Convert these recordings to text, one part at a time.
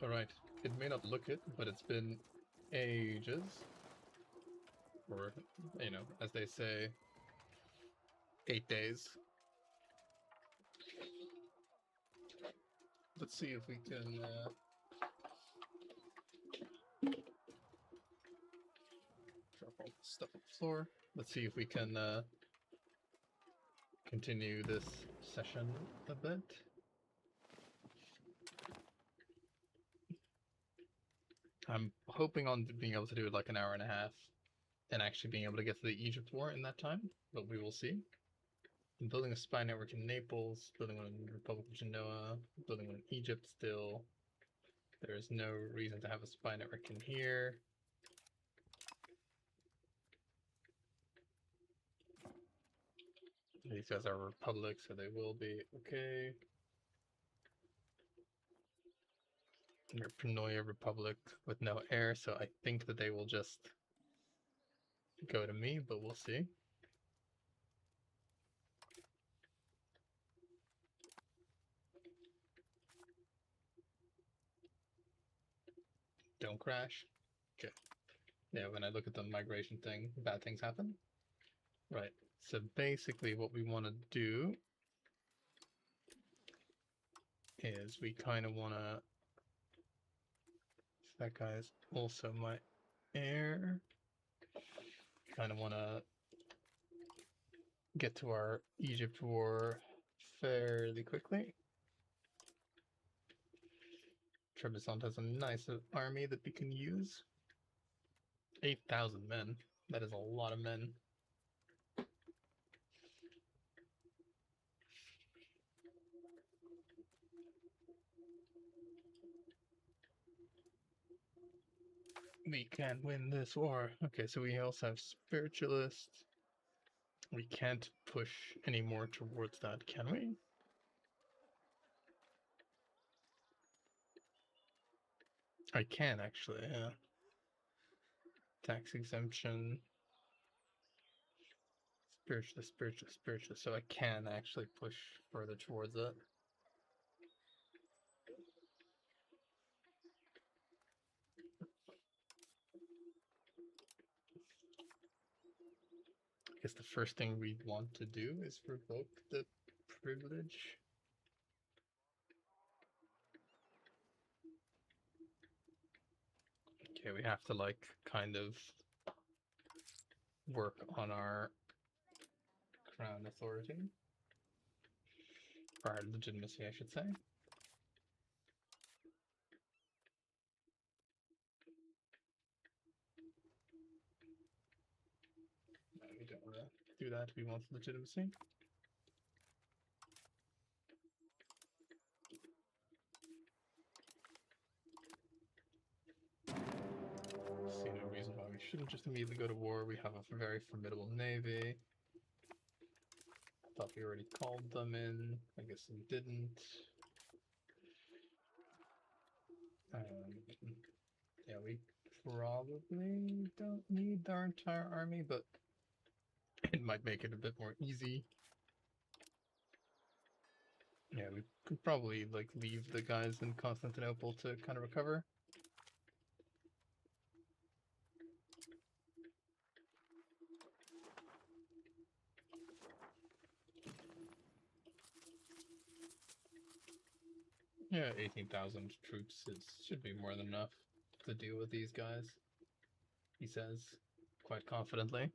Alright, it may not look it, but it's been ages. Or, you know, as they say, 8 days. Let's see if we can drop all the stuff on the floor. Let's see if we can continue this session a bit. I'm hoping on being able to do it like an hour and a half and actually being able to get to the Egypt war in that time, but we will see. I'm building a spy network in Naples, building one in the Republic of Genoa, building one in Egypt still. There is no reason to have a spy network in here. These guys are republic, so they will be okay. Panoia Republic with no air, so I think that they will just go to me, but we'll see. Don't crash. Okay. Yeah, when I look at the migration thing, bad things happen. Right. So basically what we want to do is we kind of want to... That guy's also my heir. Kind of want to get to our Egypt war fairly quickly. Trebizond has a nice army that we can use. 8,000 men. That is a lot of men. We can win this war. Okay, so we also have spiritualist. We can't push any more towards that, can we? I can actually, yeah. Tax exemption. Spiritualist, spiritualist, spiritualist. So I can actually push further towards it. I guess the first thing we want to do is revoke the privilege. Okay, we have to like kind of work on our crown authority. Or legitimacy, I should say. No, we don't want to do that. We want legitimacy. See no reason why we shouldn't just immediately go to war. We have a very formidable navy. I thought we already called them in. I guess we didn't. Yeah, we probably don't need our entire army, but it might make it a bit more easy. Yeah, we could probably like leave the guys in Constantinople to kind of recover. Yeah, 18,000 troops should be more than enough to deal with these guys, he says, quite confidently.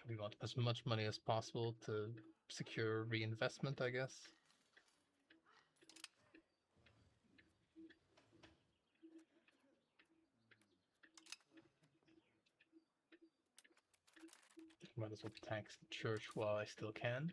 We want as much money as possible to secure reinvestment, I guess. Might as well tax the church while I still can.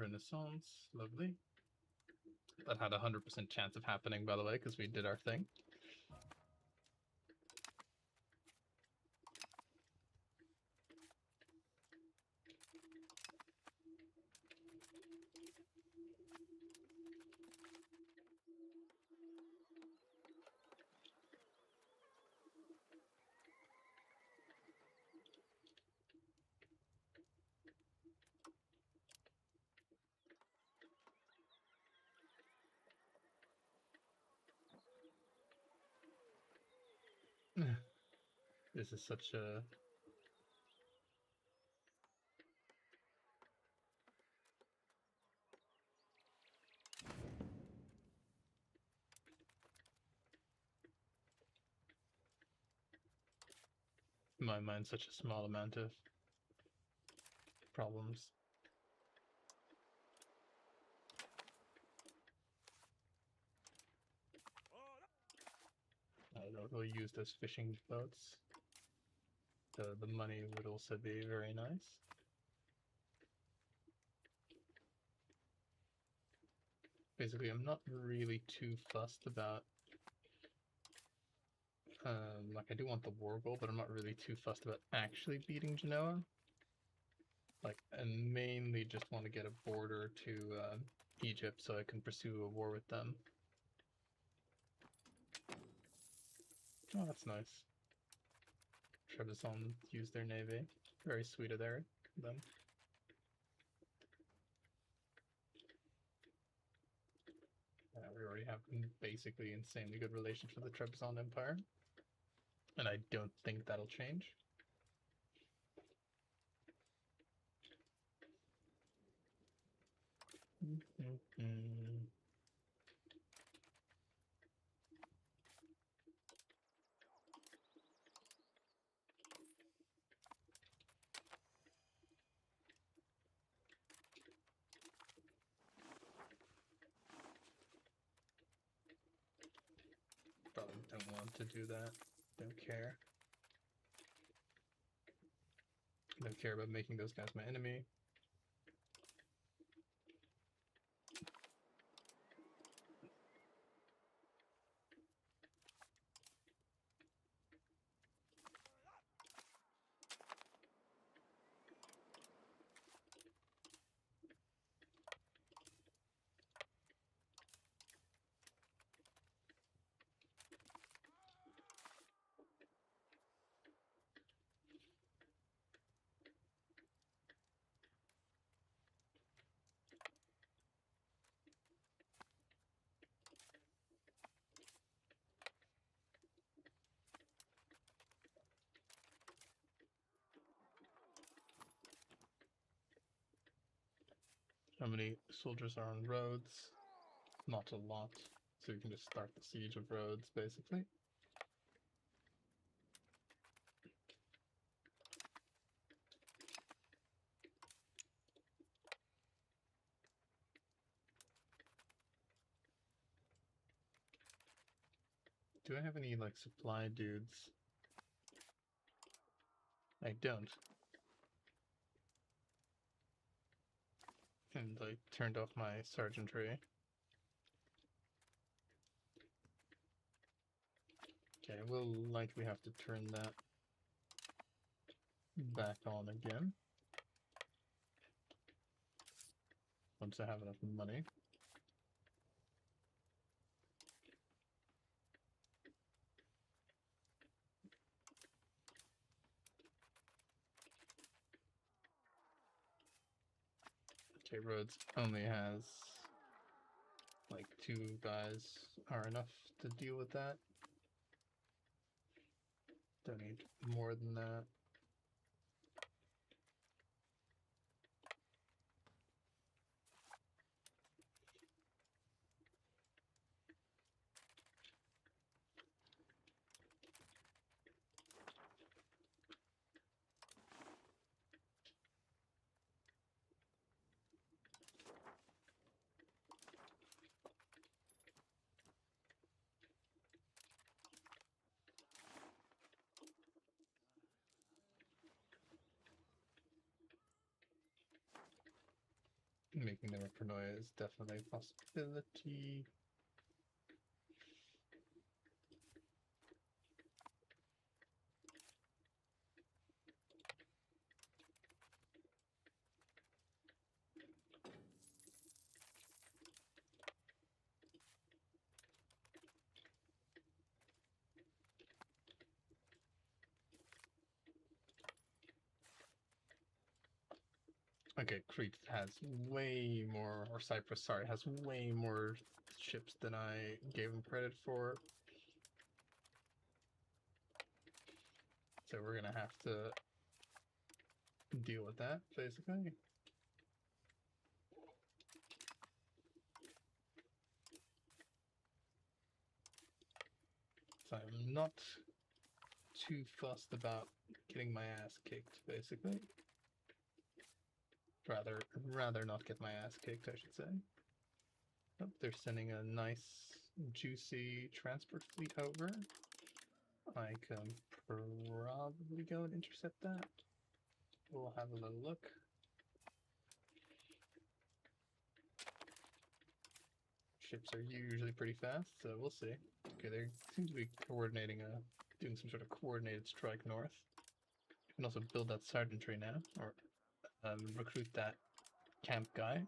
Renaissance, lovely. That had a 100% chance of happening, by the way, because we did our thing. This is such a... in my mind, such a small amount of problems. I don't know, we'll use those fishing boats. The money would also be very nice. Basically, I'm not really too fussed about... like, I do want the war goal, but I'm not really too fussed about actually beating Genoa. Like, I mainly just want to get a border to Egypt so I can pursue a war with them. Oh, that's nice. Trebizond used their navy. Very sweet of them. We already have basically insanely good relations with the Trebizond Empire. And I don't think that'll change. Probably don't want to do that. Don't care. Don't care about making those guys my enemy. How many soldiers are on Rhodes? Not a lot. So you can just start the siege of Rhodes, basically. Do I have any, like, supply dudes? I don't. And I turned off my sergeantry. Okay, we'll likely have to turn that back on again. Once I have enough money. Okay, Rhodes only has like 2 guys are enough to deal with that. Don't need more than that. Making them a paranoia is definitely a possibility. Okay, Crete has way more, or Cyprus, sorry, has way more ships than I gave him credit for. So we're gonna have to deal with that, basically. So I'm not too fussed about getting my ass kicked, basically. Rather not get my ass kicked, I should say. Oh, they're sending a nice, juicy transport fleet over. I can probably go and intercept that. We'll have a little look. Ships are usually pretty fast, so we'll see. Okay, they seem to be coordinating doing some sort of coordinated strike north. You can also build that sergeantry now, or recruit that camp guy.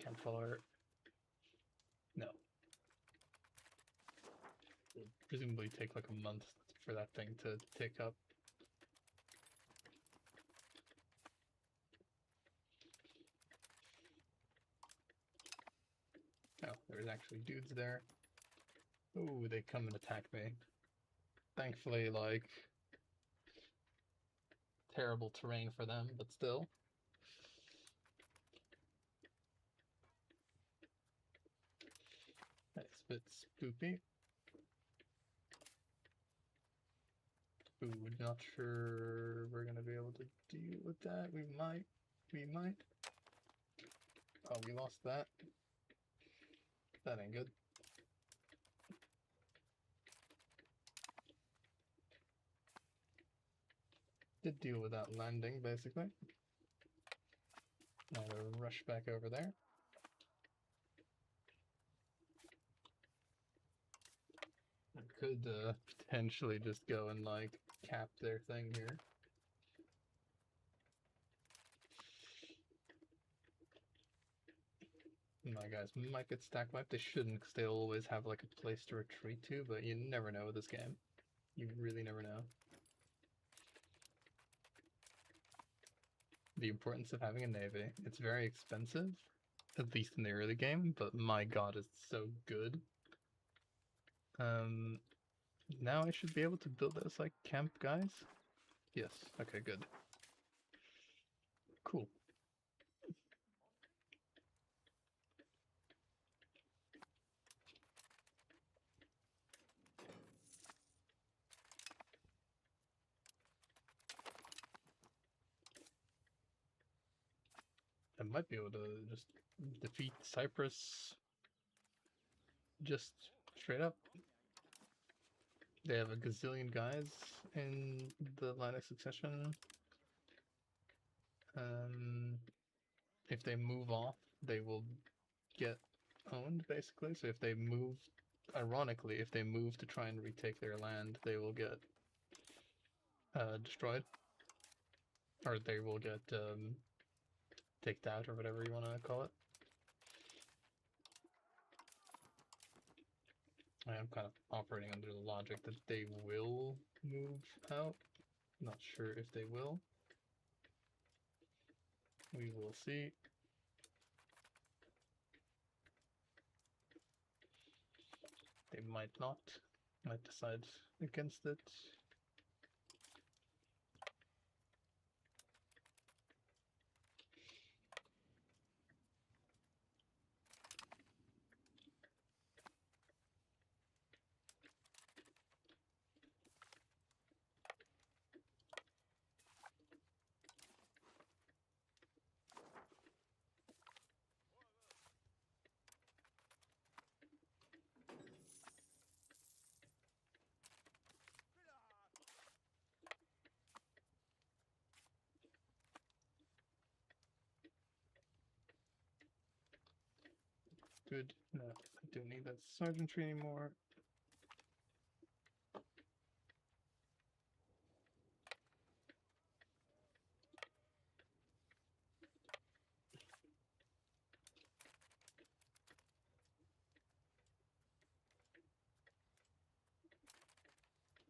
Camp follower. No. It'll presumably take like a month for that thing to tick up. Oh, there's actually dudes there. Ooh, they come and attack me. Thankfully, like, terrible terrain for them, but still. That's a bit spoopy. Ooh, not sure we're gonna be able to deal with that. We might. We might. Oh, we lost that. That ain't good. Did deal with that landing, basically. Now to rush back over there. I could potentially just go and, like, cap their thing here. My guys might get stack wiped. They shouldn't, because they'll always have, like, a place to retreat to, but you never know with this game. You really never know. The importance of having a navy. It's very expensive, at least in the early game, but my god, it's so good. Now I should be able to build those, like, camp guys? Yes, okay, good. Cool. I might be able to just defeat Cyprus just straight up. They have a gazillion guys in the line of succession. If they move off, they will get owned, basically. So if they move, ironically, if they move to try and retake their land, they will get destroyed. Or they will get taked out, or whatever you want to call it. I am kind of operating under the logic that they will move out. Not sure if they will. We will see. They might not. Might decide against it. good. No, I don't need that sergeantry anymore.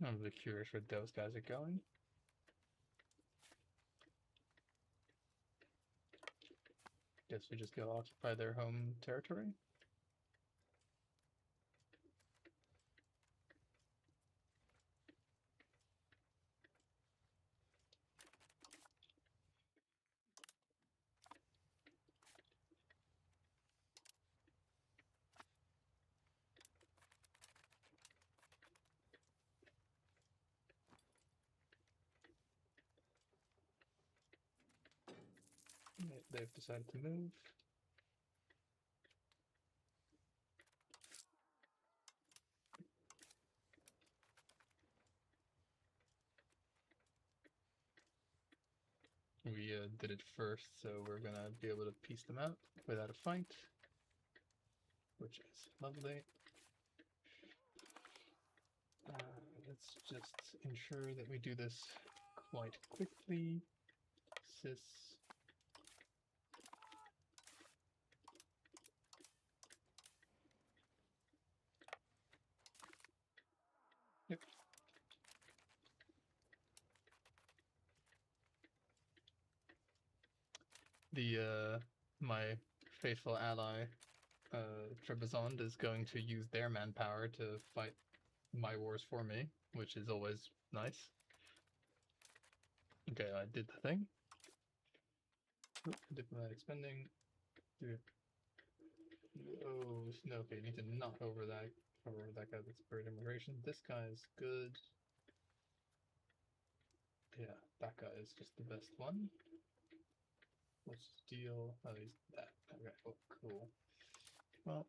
I'm really curious where those guys are going. Guess we just go occupy their home territory. They've decided to move. We did it first, so we're gonna be able to piece them out without a fight, which is lovely. Let's just ensure that we do this quite quickly. Sys. Yep. My faithful ally, Trebizond, is going to use their manpower to fight my wars for me, which is always nice. Okay, I did the thing. Diplomatic spending. Oh, no, okay, you need to knock over that guy that's buried immigration. This guy is good. Yeah, that guy is just the best one. What's the deal? Oh, he's that. Okay, oh, cool. Well,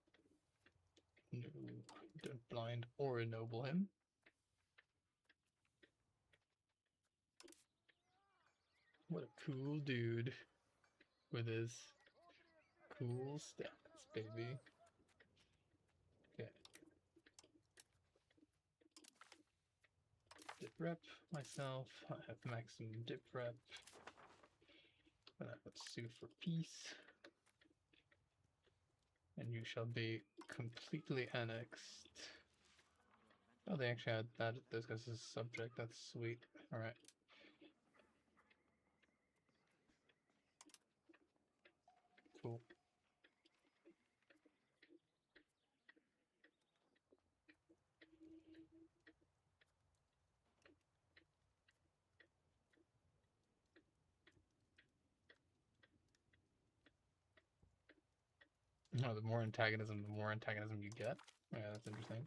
no, don't blind or ennoble him. What a cool dude with his cool stats, baby. Okay. Dip rep myself. I have maximum dip rep. And I would sue for peace. And you shall be completely annexed. Oh, they actually had that. Those guys as a subject. That's sweet. Alright. Cool. No, the more antagonism you get. Yeah, that's interesting.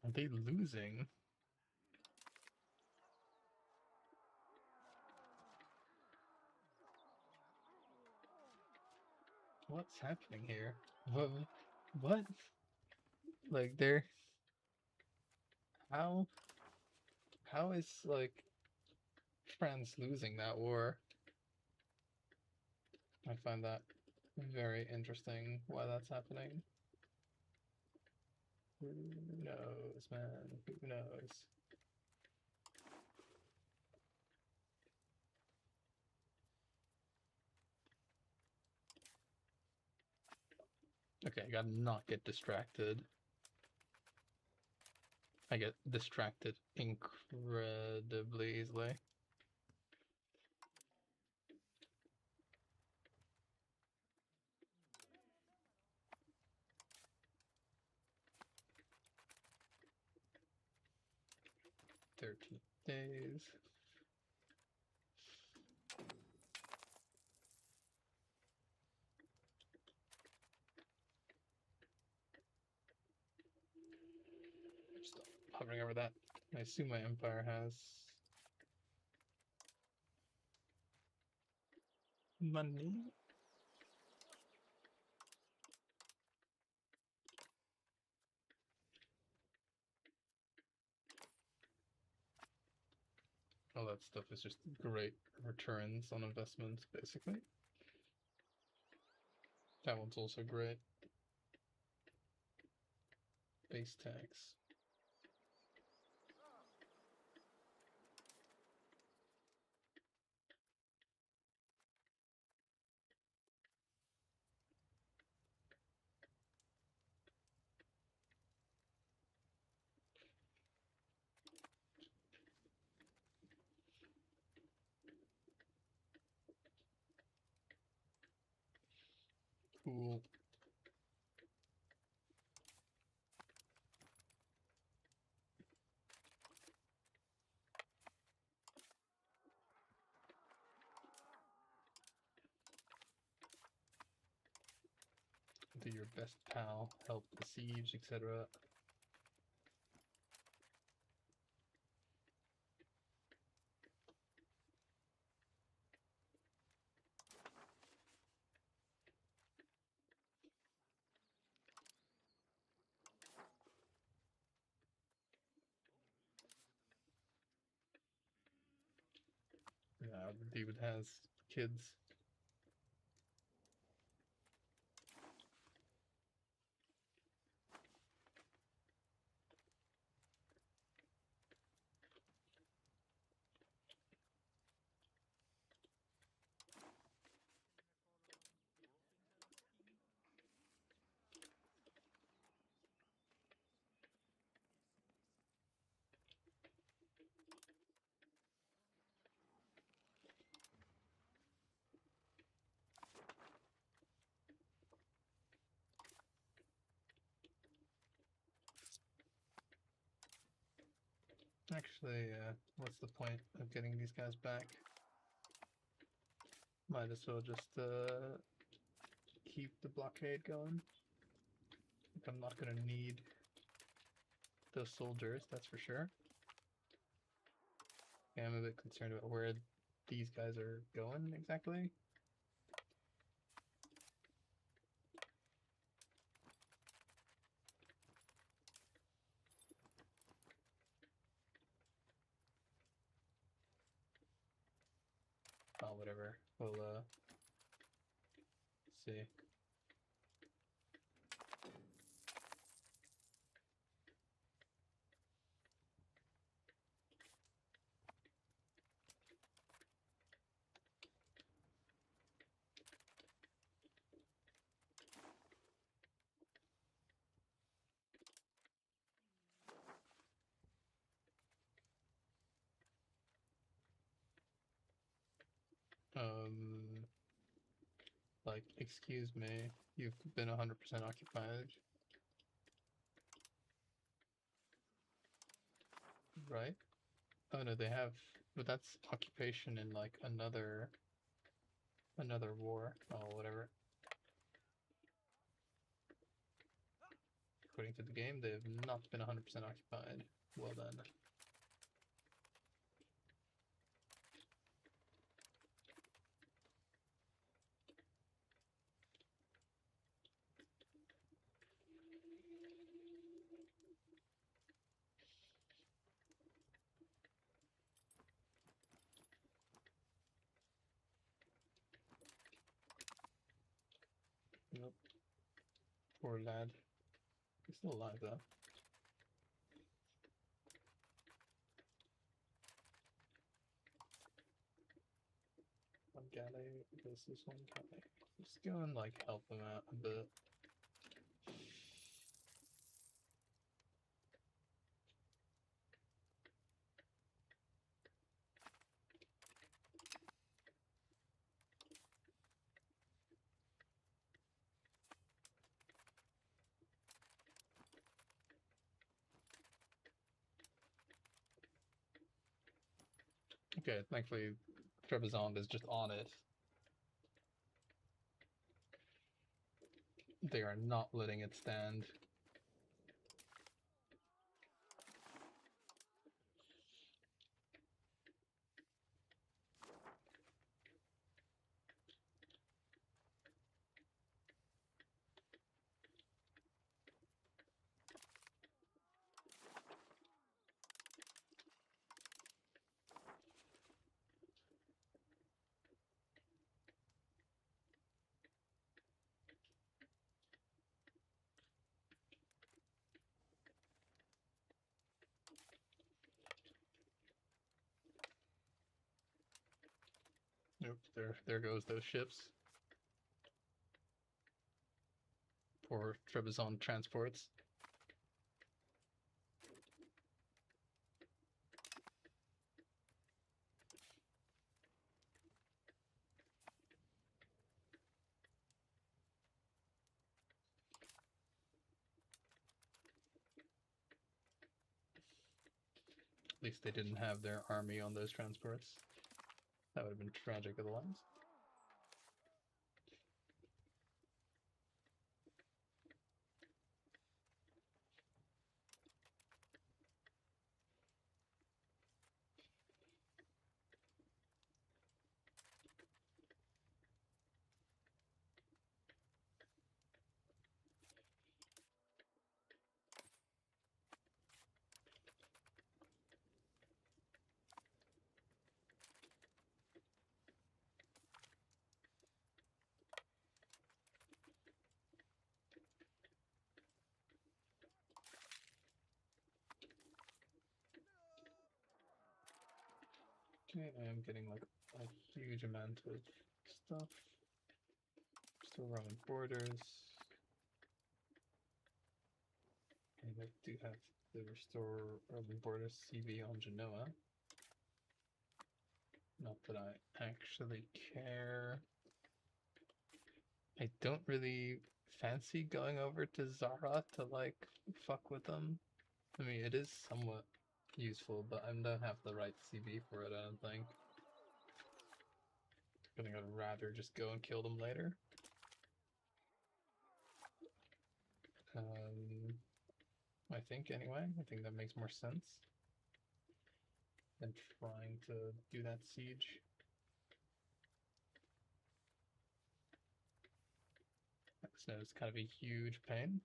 Are they losing? What's happening here? What? Like, they're... How? How is, like, France losing that war? I find that very interesting, why that's happening. Who knows, man? Who knows? Okay, I gotta not get distracted. I get distracted incredibly easily. Days. Just hovering over that. I assume my empire has money. All that stuff is just great returns on investments, basically. That one's also great. Base tax. Cool. Do your best pal, help the siege, etc. Yeah, the dude has kids. Actually, what's the point of getting these guys back? Might as well just keep the blockade going. I'm not gonna need those soldiers, that's for sure. Yeah, I'm a bit concerned about where these guys are going exactly. Oh, whatever. We'll see. Like, excuse me, you've been 100% occupied, right? Oh no, they have, but that's occupation in like another war. Oh, whatever. According to the game, they have not been 100% occupied. Well then. Nope. Poor lad. He's still alive though. One galley versus one galley. Just go and like help him out a bit. Okay, thankfully Trebizond is just on it. They are not letting it stand. Nope, there goes those ships. Poor Trebizond transports. At least they didn't have their army on those transports. That would have been tragic otherwise. Okay, I am getting like a huge amount of stuff. Still Roman borders. And I do have the restore Roman borders CV on Genoa. Not that I actually care. I don't really fancy going over to Zara to like fuck with them. I mean, it is somewhat useful, but I don't have the right CB for it, I don't think. I think I'd rather just go and kill them later. I think anyway. I think that makes more sense than trying to do that siege. So it's kind of a huge pain.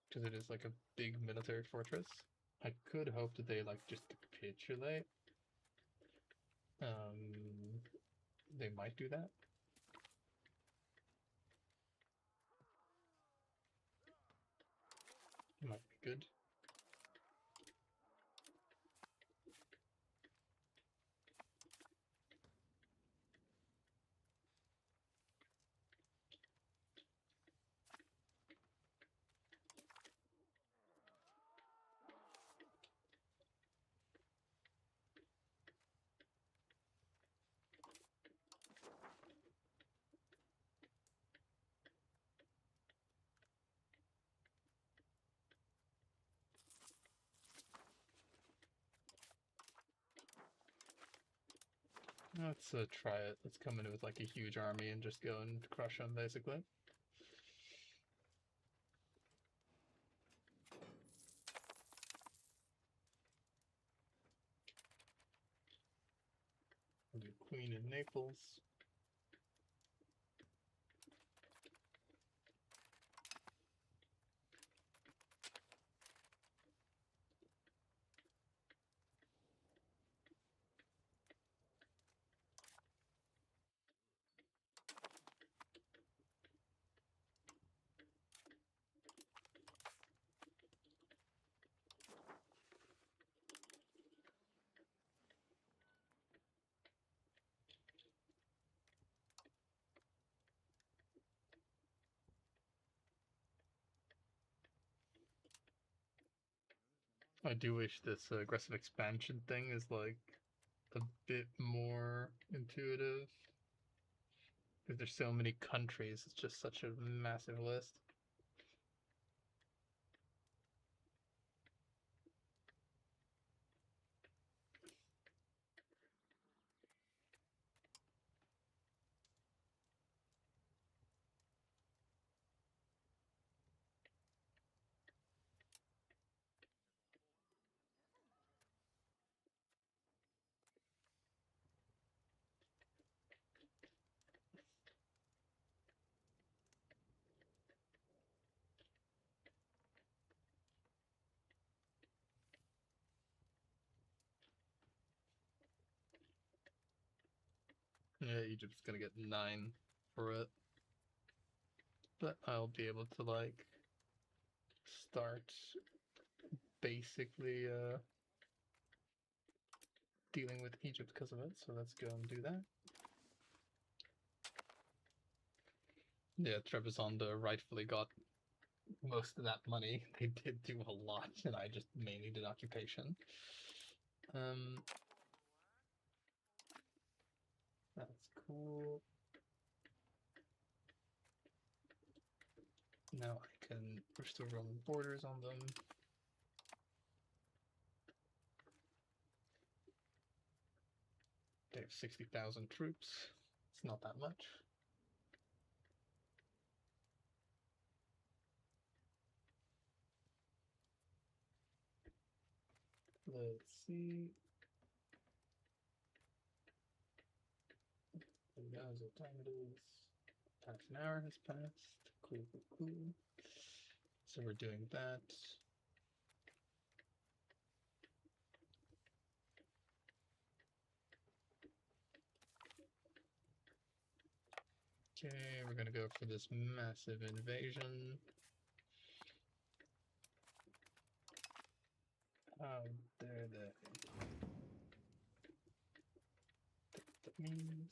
Because it is like a big military fortress. I could hope that they like just capitulate. They might do that. Might be good. Let's try it. Let's come in with like a huge army and just go and crush them, basically. We'll do Queen in Naples. I do wish this aggressive expansion thing is like a bit more intuitive. Because there's so many countries, it's just such a massive list. Yeah, Egypt's gonna get 9 for it. But I'll be able to, like, start basically dealing with Egypt because of it, so let's go and do that. Yeah, Trebizond rightfully got most of that money. They did do a lot, and I just mainly did occupation. That's cool. Now I can restore Roman borders on them. They have 60,000 troops. It's not that much. Let's see. Who knows what time it is? Half an hour has passed. Cool, cool, cool. So we're doing that. Okay, we're gonna go for this massive invasion. How dare they? That means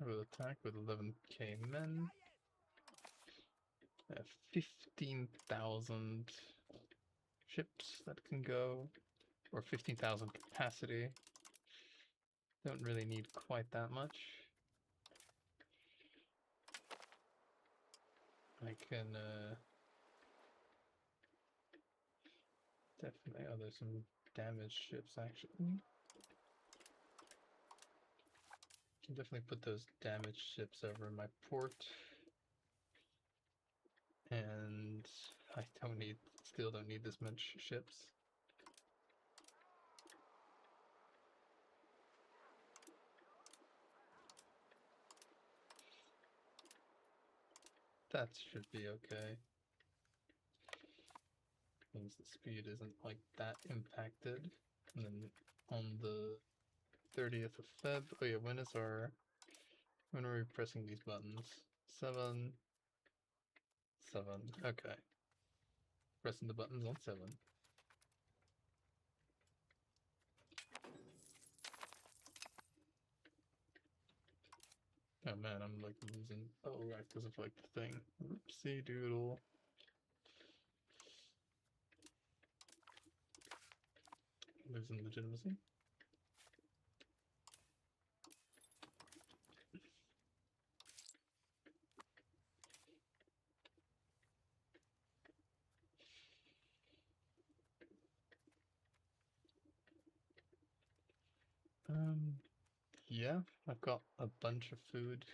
I will attack with 11k men. 15,000 ships that can go, or 15,000 capacity. Don't really need quite that much. I can definitely. Oh, there's some damaged ships actually. Can definitely put those damaged ships over in my port. And I still don't need this much ships. That should be okay. Means the speed isn't like that impacted. And then on the 30th of Feb, oh yeah, when are we pressing these buttons? 7, 7, okay. Pressing the buttons on 7. Oh man, I'm like losing, oh right, because of like the thing. Oopsie doodle. Losing legitimacy. Yeah, I've got a bunch of food.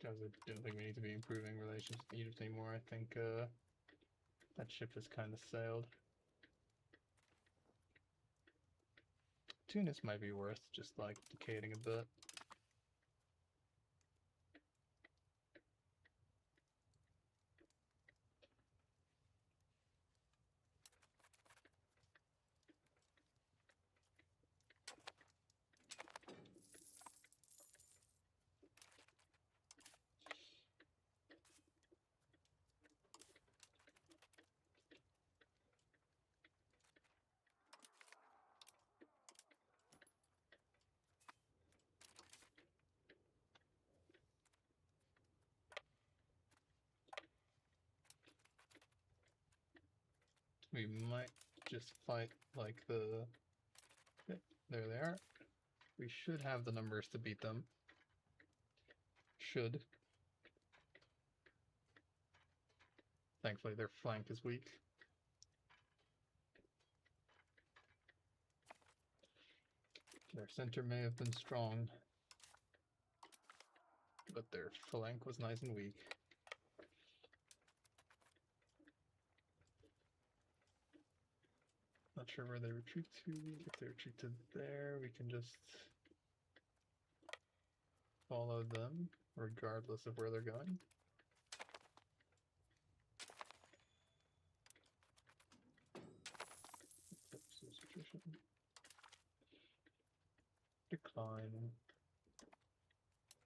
Because I don't think we need to be improving relations with Egypt anymore. I think that ship has kind of sailed. Tunis might be worth just like decaying a bit. We might just fight like the... Okay, there they are. We should have the numbers to beat them. Should. Thankfully, their flank is weak. Their center may have been strong, but their flank was nice and weak. Not sure where they retreat to. If they retreat to there, we can just follow them, regardless of where they're going. Decline.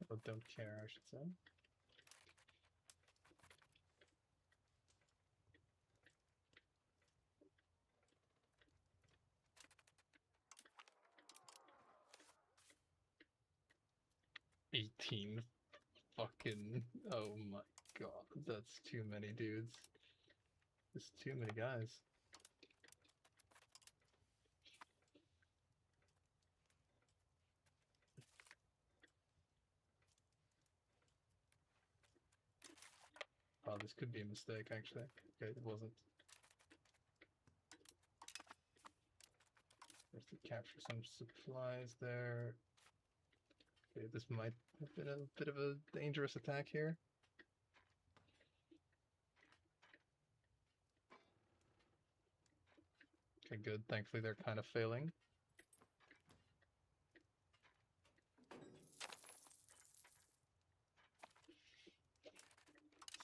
Or don't care, I should say. $18 fucking... Oh my god, that's too many dudes. There's too many guys. Oh, this could be a mistake, actually. Okay, it wasn't. There's to capture some supplies there. Okay, this might have been a bit of a dangerous attack here. Okay, good. Thankfully, they're kind of failing.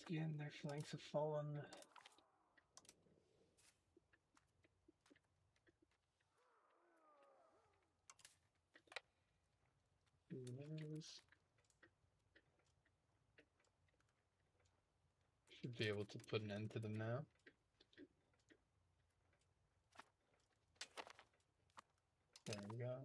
Again, their flanks have fallen. Should be able to put an end to them now. There we go.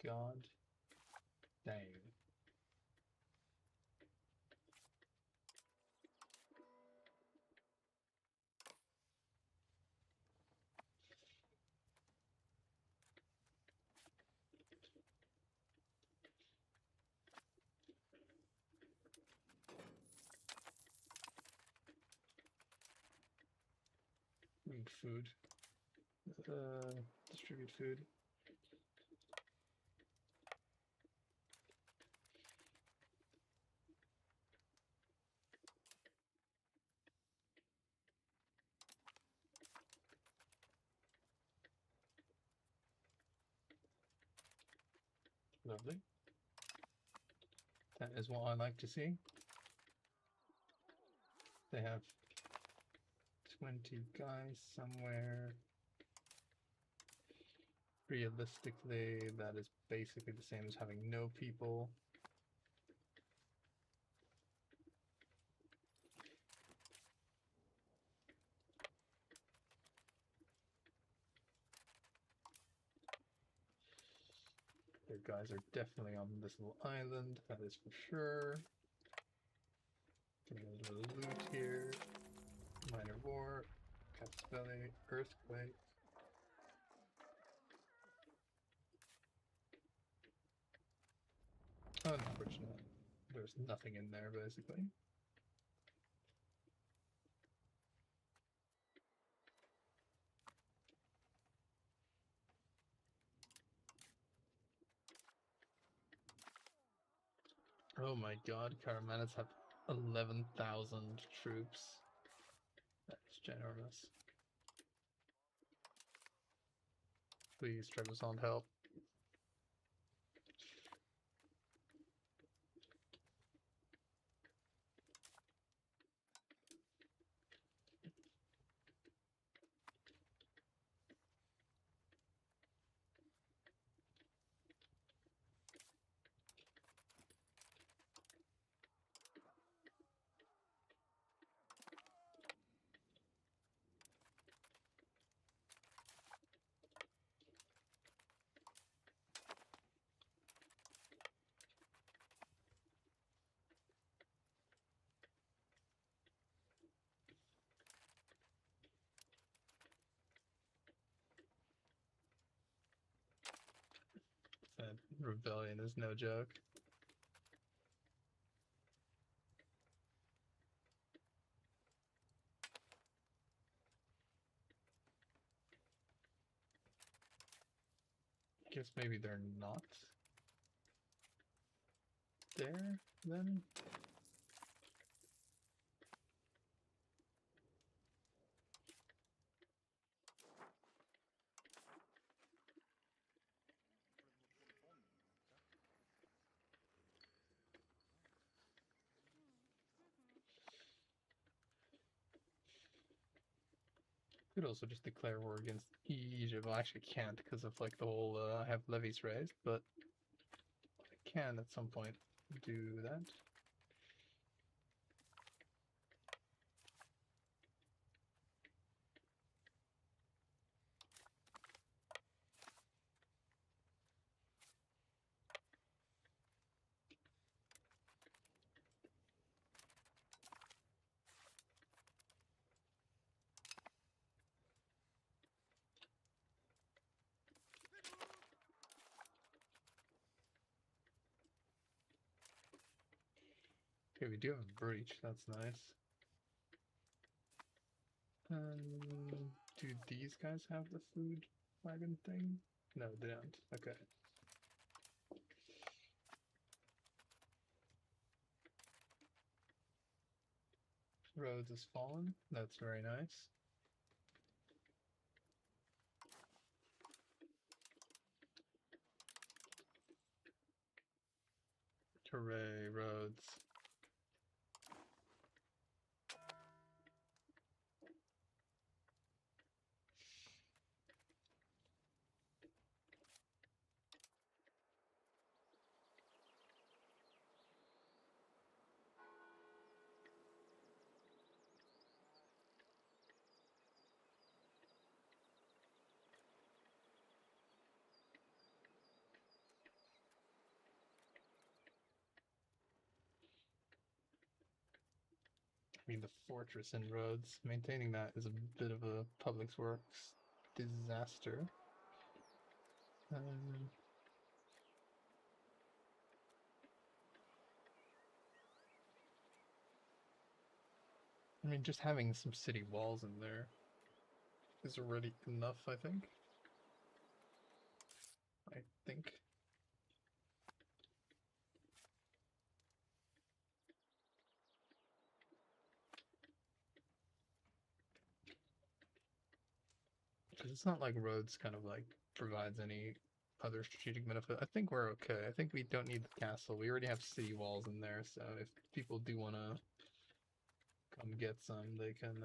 God dang. Need food. Distribute food. Lovely. That is what I like to see. They have 20 guys somewhere. Realistically, that is basically the same as having no people. Their guys are definitely on this little island, that is for sure. Getting a little bit of loot here. Minor war, Cat's Belly, Earthquake. Unfortunate. There's nothing in there, basically. Oh my god, Caramanas have 11,000 troops. That's generous. Please, Trebizond, help. rebellion is no joke. Guess maybe they're not there then? Could also just declare war against Egypt. Well, I actually can't because of like the whole I have levies raised, but I can at some point do that. Okay, we do have a breach, that's nice. Do these guys have the food wagon thing? No, they don't. Okay. Rhodes has fallen. That's very nice. Hooray, Rhodes. I mean, the fortress in Rhodes, maintaining that is a bit of a public works disaster. I mean, just having some city walls in there is already enough, I think. Because it's not like Rhodes kind of like provides any other strategic benefit. I think we're okay. I think we don't need the castle. We already have city walls in there, so if people do want to come get some, they can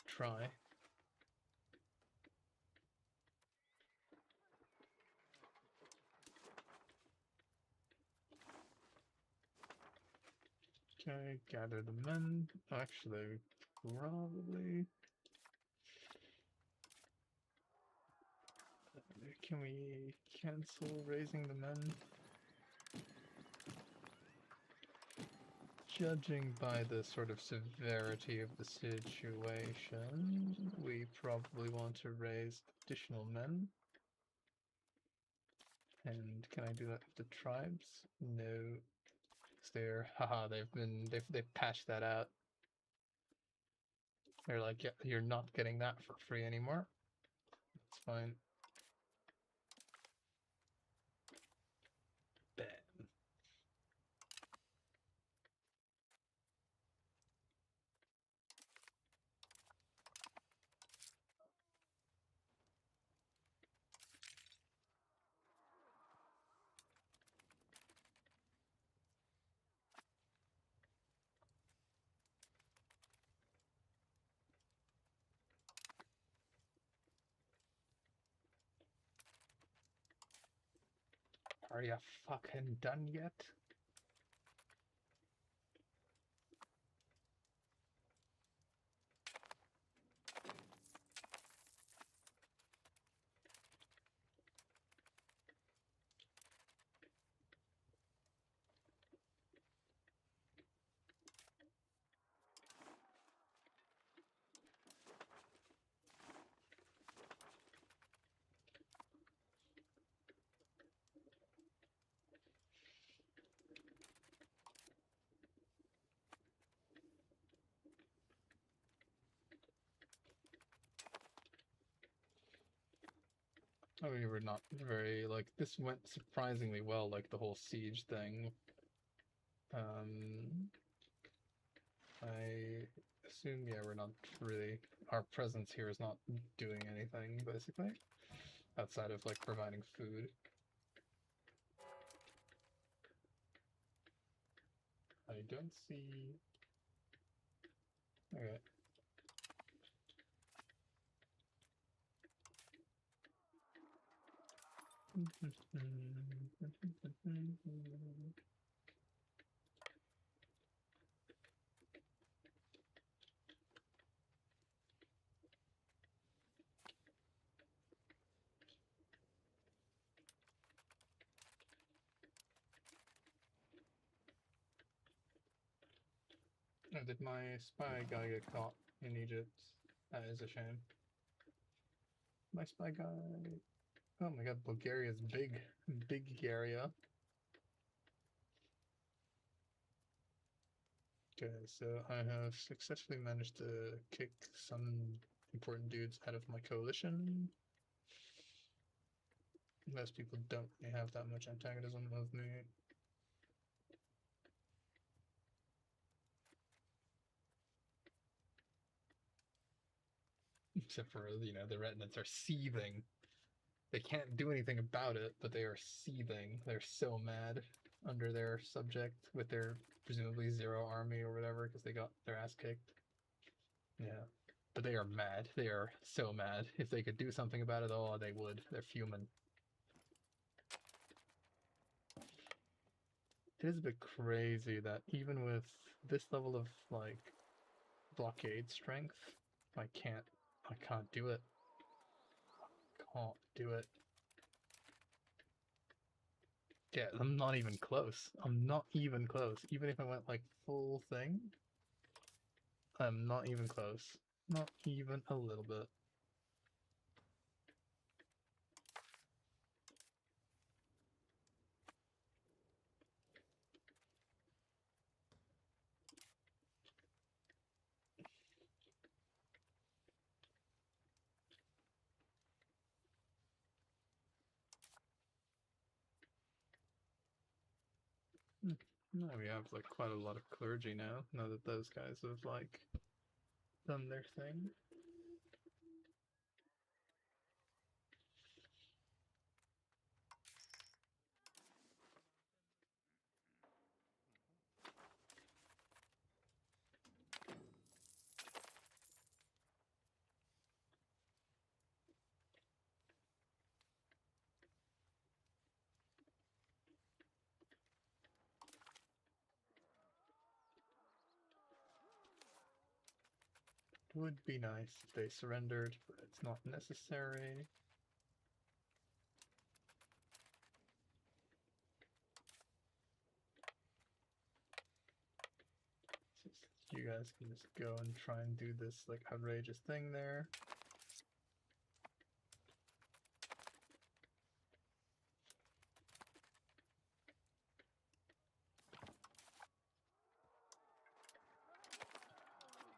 try. Okay, gather the men. Actually, probably... Can we cancel raising the men? Judging by the sort of severity of the situation, we probably want to raise additional men. And can I do that with the tribes? No. They're haha, they've patched that out. They're like, yeah, you're not getting that for free anymore. It's fine. Bam. Are you fucking done yet? We were not very, like, this went surprisingly well, like the whole siege thing. I assume, yeah, we're not really, our presence here is not doing anything, basically, outside of, like, providing food. I don't see... Okay. Oh, did my spy guy get caught in Egypt? That is a shame. My spy guy... Oh my god, Bulgaria's big. Big Garia. Okay, so I have successfully managed to kick some important dudes out of my coalition. Most people don't really have that much antagonism with me. Except for, you know, the Retinites are seething. They can't do anything about it, but they are seething. They're so mad under their subject with their presumably zero army or whatever because they got their ass kicked. Yeah. But they are mad. They are so mad. If they could do something about it, oh, they would. They're fuming. It is a bit crazy that even with this level of, like, blockade strength, I can't do it. Can't do it. Yeah, I'm not even close. I'm not even close. Even if I went, like, full thing, I'm not even close. Not even a little bit. No, we have, like, quite a lot of clergy now that those guys have, like, done their thing. Would be nice if they surrendered, but it's not necessary. You guys can just go and try and do this, like, outrageous thing there.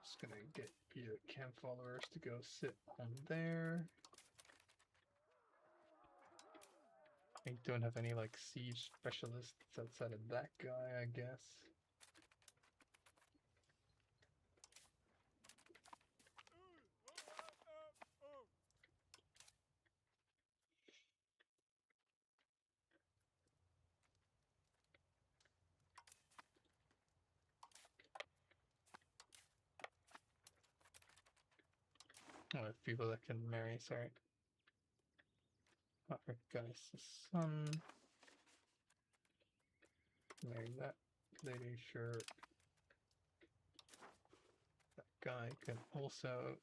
Just gonna get your camp followers to go sit on there. I don't have any, like, siege specialists outside of that guy, I guess. Oh, I have people that can marry, sorry. Our guy's son. Marry that lady, sure. That guy can also...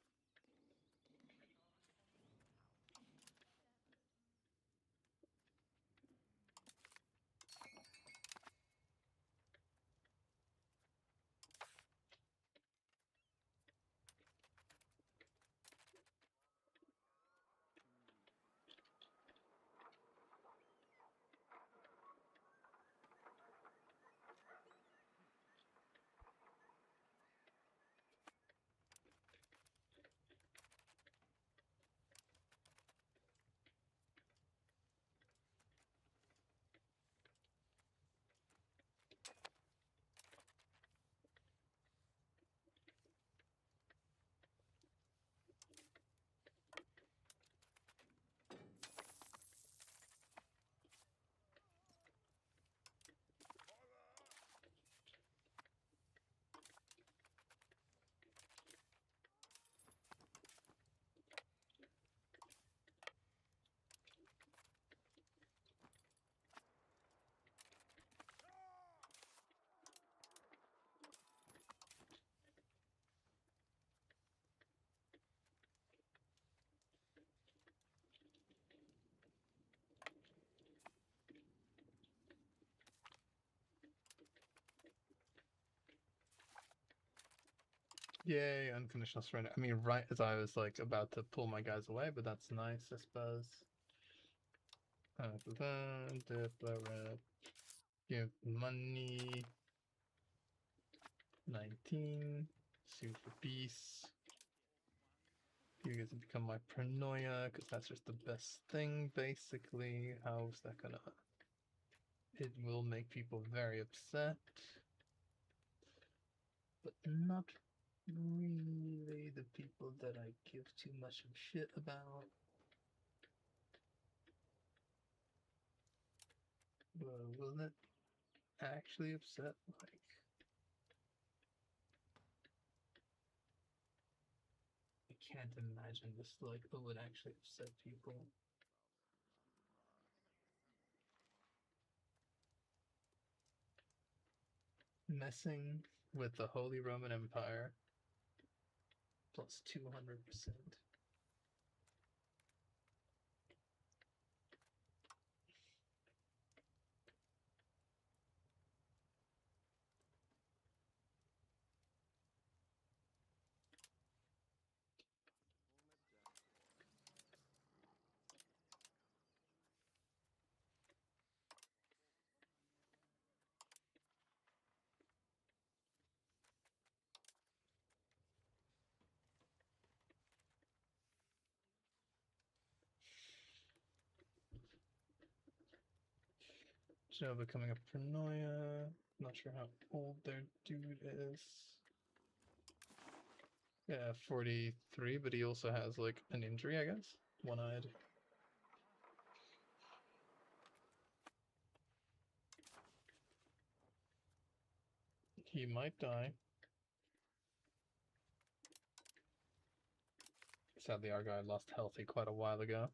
Yay, unconditional surrender. I mean, right as I was like about to pull my guys away, but that's nice, I suppose. Give money. 19. Sue for peace. You get to become my paranoia, because that's just the best thing, basically. How's that gonna... It will make people very upset. But not really the people that I give too much of shit about. Will it actually upset, like... I can't imagine this, like, it would actually upset people. Messing with the Holy Roman Empire plus 200%. Joe becoming a paranoia. Not sure how old their dude is. Yeah, 43, but he also has like an injury, I guess. One-eyed. He might die. Sadly, our guy lost healthy quite a while ago.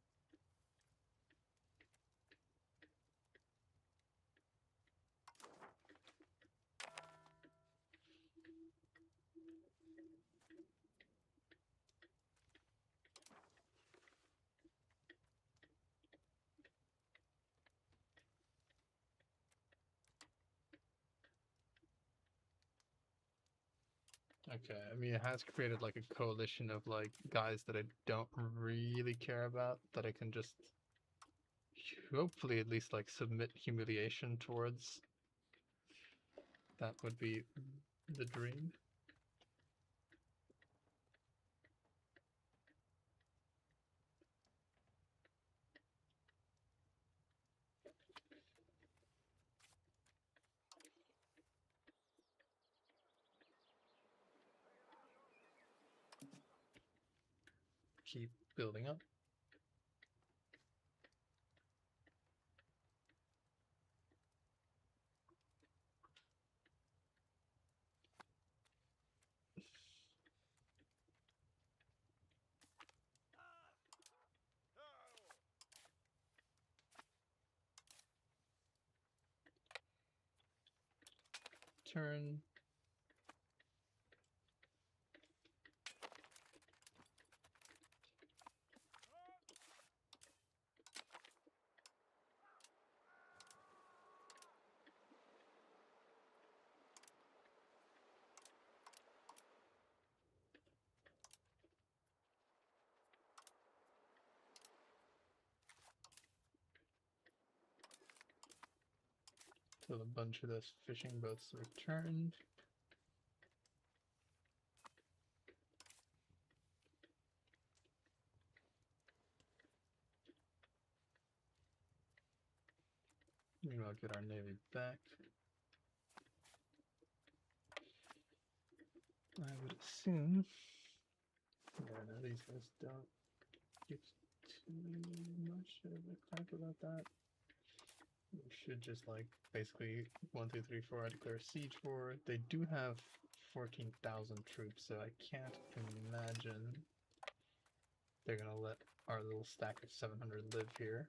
Okay, I mean, it has created like a coalition of like guys that I don't really care about that I can just hopefully at least like submit humiliation towards. That would be the dream. Keep building up. Turn. So a bunch of those fishing boats returned. Maybe I'll get our navy back. I would assume. Yeah, no, these guys don't give too much of a crap about that. We should just like basically 1, 2, 3, 4. I declare a siege for. They do have 14,000 troops, so I can't imagine they're gonna let our little stack of 700 live here.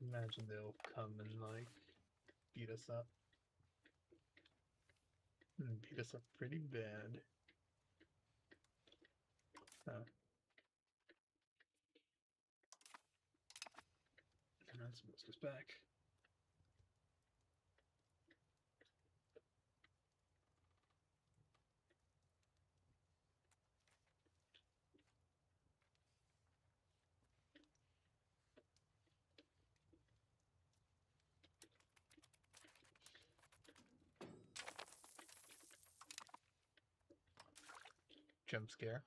Imagine they'll come and like beat us up. And beat us up pretty bad. Oh. Come on, let's back. jump scare.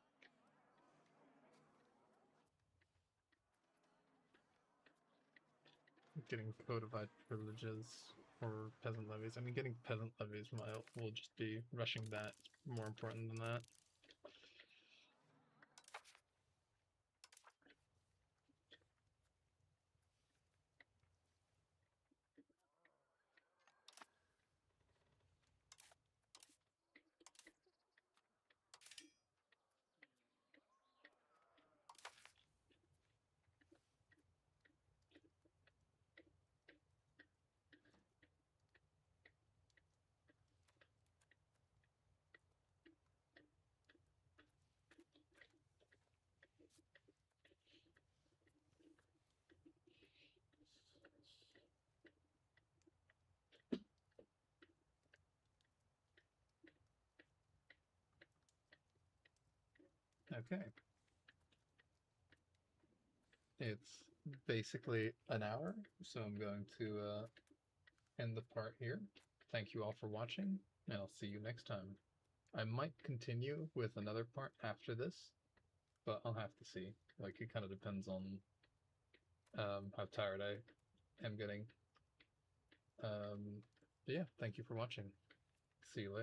Getting codified privileges or peasant levies. I mean, getting peasant levies will just be rushing that. More important than that. Okay. It's basically an hour, so I'm going to end the part here. Thank you all for watching, and I'll see you next time. I might continue with another part after this, but I'll have to see. Like, it kind of depends on how tired I am getting. But yeah, thank you for watching. See you later.